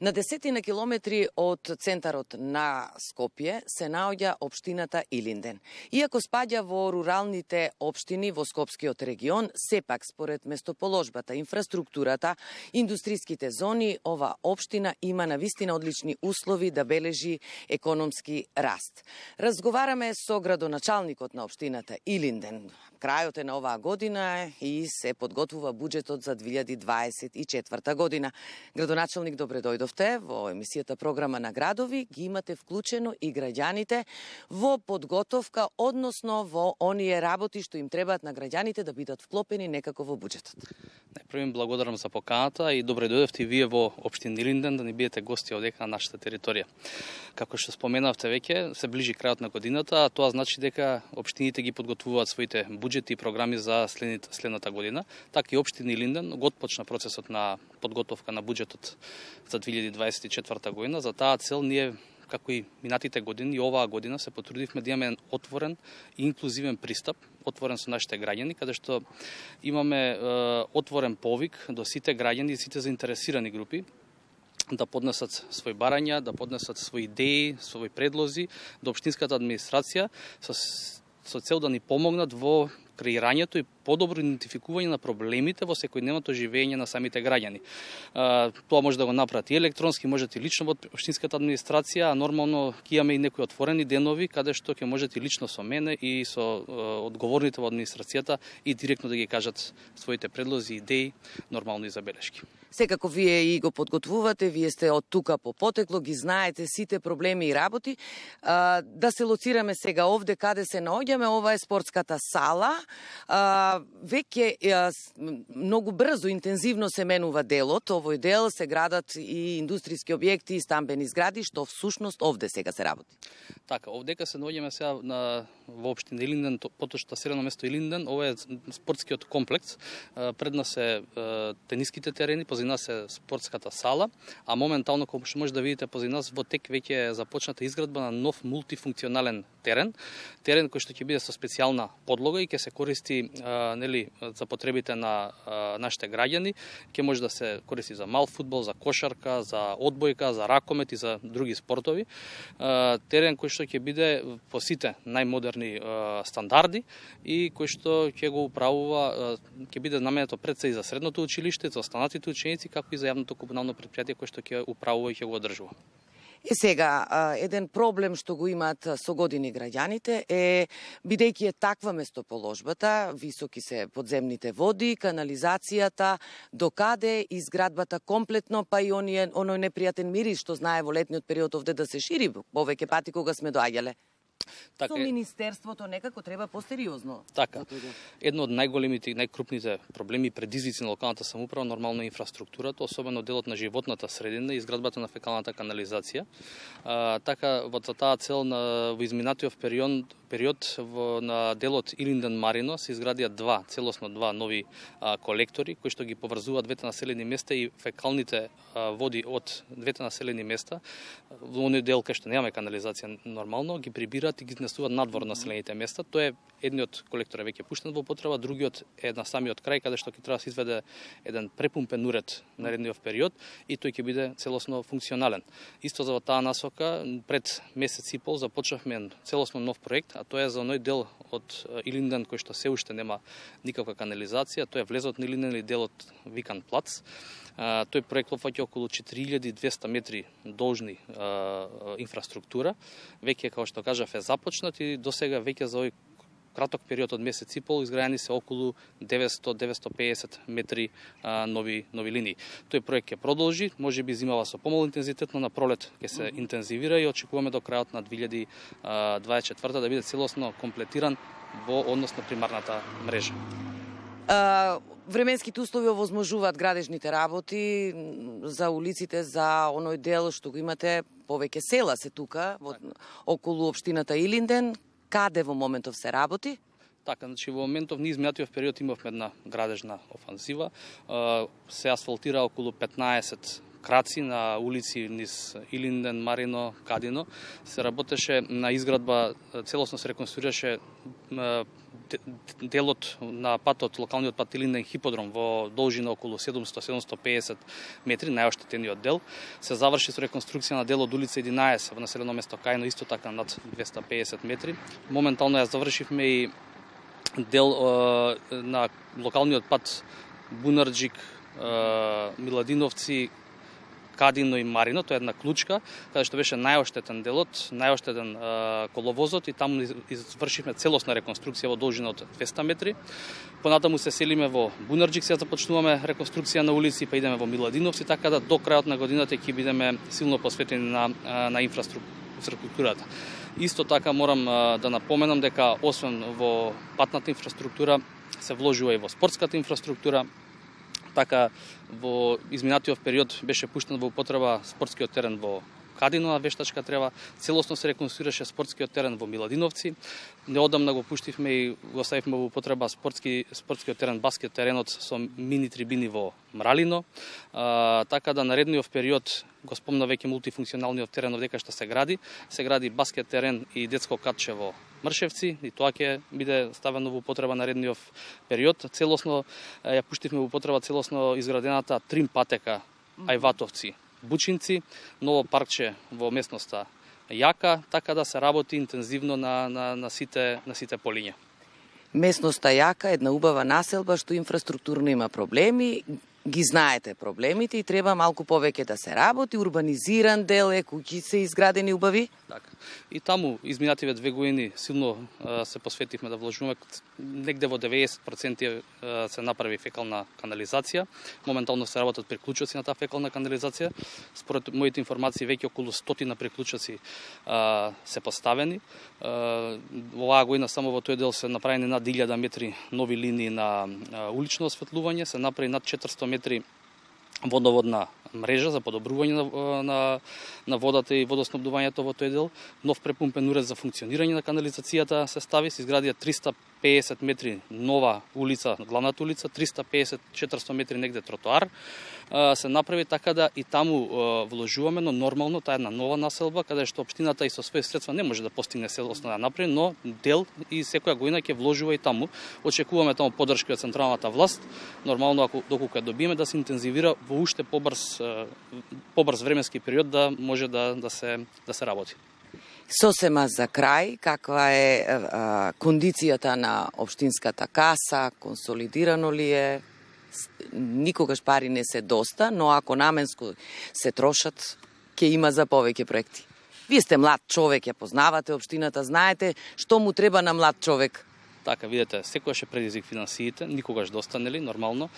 На 10 километри од центарот на Скопје се наоѓа општината Илинден. Иако спаѓа во руралните општини во Скопскиот регион, сепак според местоположбата, инфраструктурата, индустриските зони, ова општина има навистина одлични услови да бележи економски раст. Разговараме со градоначалникот на општината Илинден. Крајот е на оваа година и се подготвува буџетот за 2024 година. Градоначалник, добре дојдовте во емисијата Програма на градови. Ги имате вклучено и граѓаните во подготовка, односно во оние работи што им требаат на граѓаните да бидат вклопени некако во буџетот. Најпрво им благодарам за поканата и добре дојдовте и вие во општина Илинден да ни бидете гости овдека на нашата територија. Како што споменавте веќе, се ближи крајот на годината, а тоа значи дека општините ги подготвуваат своите буџети и програми за следната година. Така и општина Илинден го отпочна процесот на подготовка на буџетот за 2024 година. За таа цел ние, како и минатите години, и оваа година се потрудивме да имаме отворен и инклузивен пристап, отворен со нашите граѓани, каде што имаме отворен повик до сите граѓани и сите заинтересирани групи да поднесат свои барања, да поднесат свои идеи, свои предлози до општинската администрација со цел да ни помогнат во креирањето и подобро идентификување на проблемите во секојдневното живење на самите граѓани. Тоа може да го направите и електронски, можете и лично во општинската администрација, а нормално ќе имаме и некои отворени денови каде што ќе можете лично со мене и со одговорните во администрацијата и директно да ги кажат своите предлози, идеи, нормално и забелешки. Секако вие и го подготвувате, вие сте од тука по потекло, ги знаете сите проблеми и работи. Да се лоцираме сега овде каде се наоѓаме, ова е спортската сала. Веќе многу брзо, интензивно се менува делот. Овој дел се градат и индустријски објекти и стамбени згради, што всушност овде сега се работи. Така, овдека се наоѓаме сега во општина Илинден, поточно населено место Илинден. Ова е спортскиот комплекс. Пред нас се тениските терени, позади нас е спортската сала, а моментално, како што може да видите позади нас, во тек веќе е започната изградба на нов мултифункционален терен кој што ќе биде со специјална подлога и ќе се користи за потребите на нашите граѓани, ќе може да се користи за мал фудбал, за кошарка, за одбојка, за ракомет и за други спортови. Терен кој што ќе биде по сите најмодерни стандарди и кој што ќе го управува, ќе биде наменето пред се и за средното училиште, за останатите ученици, како и за јавното комунално претпријатие кој што ќе управува и ќе го одржува. И сега, еден проблем што го имаат со години граѓаните е, бидејќи е таква местоположбата, високи се подземните води, канализацијата, докаде изградбата комплетно, па и оној непријатен мирис што знае во летниот период овде да се шири повеќе пати кога сме доаѓале. Со Министерството некако треба посериозно. Така. Едно од најголемите и најкрупните проблеми и предизвици на локалната самоуправа нормално е инфраструктурата, особено делот на животната средина и изградбата на фекалната канализација. Така, за таа цел во изминатиот период на делот Илинден Марино се изградија целосно два нови колектори кои што ги поврзуваат двете населени места и фекалните води од двете населени места во оној дел кај што немаме канализација нормално ги прибираат и ги изнесуваат надвор на населените места. Тоа е едниот колектор е веќе пуштен во употреба, другиот е на самиот крај каде што ќе треба да се изведе еден препумпен уред на наредниот период и тој ќе биде целосно функционален. Исто за таа насока пред месец и пол започнавме целосно нов проект, а тоа е за оној дел од Илинден кој што се уште нема никаква канализација, тоа е влезот на Илинден или делот викан плац. Тој проект опфаќа околу 4200 метри должни инфраструктура. Веќе, како што кажав, е започнат и досега веќе за овој краток период од месец и пол изградени се околу 900-950 метри нови линии. Тој проект ќе продолжи, можеби зимава со помал интензитет, но на пролет ќе се интензивира и очекуваме до крајот на 2024 да биде целосно комплетиран во однос на примарната мрежа. Временските услови овозможуваат градежните работи за улиците, за оној дел што го имате, повеќе села се тука, околу општината Илинден. Каде во моментов се работи? Така, значи во моментов ние изминатиот период имавме една градежна офанзива. Се асфалтира околу 15 краци на улици низ Илинден, Марино, Кадино. Се работеше на изградба, целосно се реконструираше делот на патот, локалниот пат Илинден Хиподром во должина околу 700-750 метри, најоштетениот дел, се заврши со реконструкција на дел од улица 11 во населено место Кајно, исто така над 250 метри. Моментално ја завршивме и дел на локалниот пат Бунарџик, Миладиновци, Кадино и Марино, тоа е една клучка, каде што беше најоштетен делот, најоштетен коловозот и таму извршивме целосна реконструкција во должина од 200 метри. Понатаму се селиме во Бунарџик, сега започнуваме реконструкција на улици, па идеме во Миладиновци, така да до крајот на годината ќе бидеме силно посветени на инфраструктурата. Исто така морам да напоменам дека освен во патната инфраструктура се вложува и во спортската инфраструктура. Така, во изминатиот период беше пуштен во употреба спортскиот терен во Кадино на вештачка трева, целосно се реконструираше спортскиот терен во Миладиновци. Неодамна го пуштивме и го ставивме во употреба спортскиот терен, баскет теренот со мини трибини во Мралино. Така да наредниот период, го спомна веќе мултифункционалниот терен дека што се гради баскет терен и детско катче во Мршевци, и тоа ќе биде ставено во употреба наредниот период. Целосно ја пуштивме во употреба целосно изградената трим патека Ајватовци Бучинци, ново паркче во местноста Јака, така да се работи интензивно на сите полиња. Местноста Јака е една убава населба што инфраструктурно има проблеми, ги знаете проблемите и треба малку повеќе да се работи, урбанизиран дел е, куќи се изградени убави. Така. И таму изминативе 2 години силно се посветивме да вложуваме, негде во 90% се направи фекална канализација. Моментално се работат приклучоци на таа фекална канализација. Според моите информации веќе околу 100 приклучоци се поставени. Оваа година само во тој дел се направени над 1000 метри нови линии на улично осветлување, се направи над 400 метри водоводна мрежа за подобрување на водата и водоснабдувањето во тој дел. Нов препумпен уред за функционирање на канализацијата се стави, се изградија 350 метри нова улица, главната улица, 350-400 метри негде тротоар се направи, така да и таму вложуваме, но нормално таа е една нова населба, каде што општината и со своји средства не може да постигне целосно да направи, но дел и секоја година ќе вложува и таму. Очекуваме таму поддршка од централната власт, нормално доколку ја добиеме да се интензивира во уште побрз временски период да може да се работи. Сосема за крај, каква е кондицијата на општинската каса, консолидирано ли е? Никогаш пари не се доста, но ако наменско се трошат, ќе има за повеќе проекти. Вие сте млад човек, ја познавате општината, знаете што му треба на млад човек. Така, видите, секогаш е предизвик финансиите, никогаш доста, нели, нормално,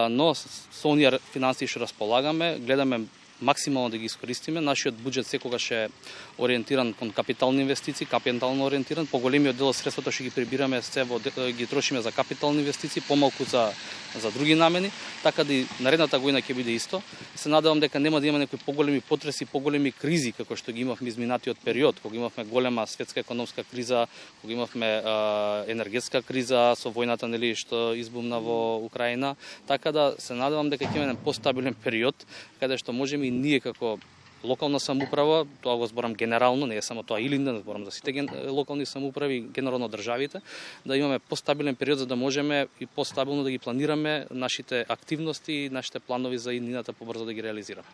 но со оние финансии што располагаме, гледаме максимално да ги искористиме. Нашиот буџет секогаш е ориентиран кон капитални инвестиции, капитално ориентиран. Поголемиот дел од средствата што ги прибираме ги трошиме за капитални инвестиции, помалку за други намени, така да и наредната година ќе биде исто. Се надевам дека нема да има некои поголеми потреси, поголеми кризи како што ги имавме изминатиот период, кога имавме голема светска економска криза, кога имавме енергетска криза со војната, нели, што избумна во Украина, така да се надевам дека ќе имаме постабилен период каде што можеме и ние како локална самоуправа, тоа го зборам генерално, не е само тоа Илинден, зборам за сите локални самоуправи, генерално државите, да имаме постабилен период за да можеме и постабилно да ги планираме нашите активности и нашите планови за иднината побрзо да ги реализираме.